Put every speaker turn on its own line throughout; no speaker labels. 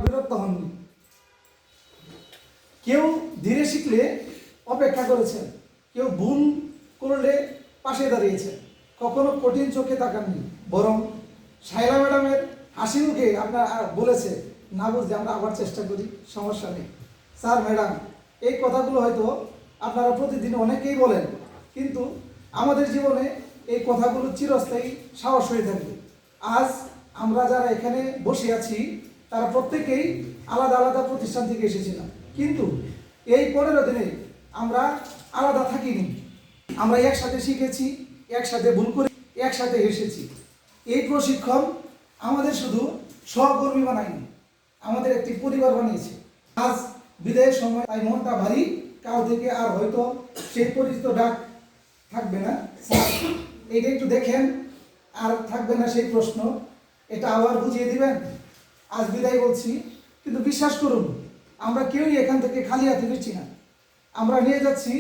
বিরক্ত হননি। কেউ ধীরে শিখলে অপেক্ষা করেছেন, কেউ ভুল করলে পাশে দাঁড়িয়েছেন, কখনো কঠিন চোখে তাকাননি, বরং শাইলা ম্যাডামের হাসি মুখে আপনার বলেছে না বুঝলে আমরা আবার চেষ্টা করি, সমস্যা নেই। স্যার ম্যাডাম, এই কথাগুলো হয়তো আপনারা প্রতিদিন অনেকেই বলেন, কিন্তু আমাদের জীবনে এই কথাগুলো চিরস্থায়ী সাহস হয়ে থাকবে। আজ আমরা যারা এখানে বসে আছি তারা প্রত্যেকেই আলাদা আলাদা প্রতিষ্ঠান থেকে এসেছিলাম, কিন্তু এই 15 দিনে আমরা আলাদা থাকিনি। আমরা একসাথে শিখেছি, একসাথে ভুল করে একসাথে হেসেছি। এই প্রশিক্ষণ আমাদের শুধু সহকর্মী বানায়নি, আমাদের একটি পরিবার বানিয়েছে। আজ বিদায়ের সময় তাই মনটা ভারী, কাল থেকে আর হয়তো সেই পরিচিত ডাক থাকবে না। এইটা একটু দেখেন, আর থাকবে না সেই প্রশ্ন, এটা আবার বুঝিয়ে দিবেন। আজ বিদায় বলছি, কিন্তু বিশ্বাস করুন আমরা কেউই এখান থেকে খালি হাতে ফিরছি না। আমরা নিয়ে যাচ্ছি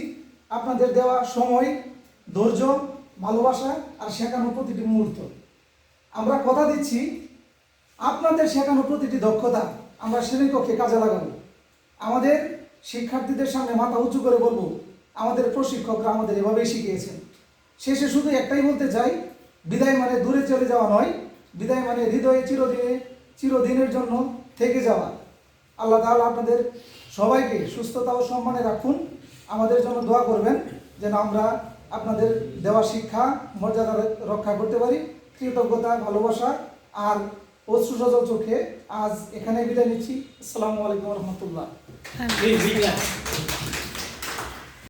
আপনাদের দেওয়া সময়, ধৈর্য, ভালোবাসা আর শেখানো প্রতিটি মুহূর্ত। আমরা কথা দিচ্ছি আপনাদের শেখানো প্রতিটি দক্ষতা আমরা শ্রেণীকক্ষে কাজে লাগাবো। আমাদের শিক্ষার্থীদের সামনে মাথা উঁচু করে বলবো, আমাদের প্রশিক্ষকরা আমাদের এভাবেই শিখিয়েছেন। শেষে শুধু একটাই বলতে চাই, বিদায় মানে দূরে চলে যাওয়া নয়, বিদায় মানে হৃদয়ে চিরদিনের জন্য থেকে যাওয়া। আল্লাহ তাআলা আপনাদের সবাইকে সুস্থতা ও সম্মানে রাখুন। আমাদের জন্য দোয়া করবেন যেন আমরা আপনাদের দেওয়া শিক্ষা মর্যাদা রক্ষা করতে পারি। কৃতজ্ঞতা, ভালোবাসা আর অশ্রু সজল চোখে আজ এখানে বিদায় নিচ্ছি। আসসালামু আলাইকুম রহমতুল্লাহ।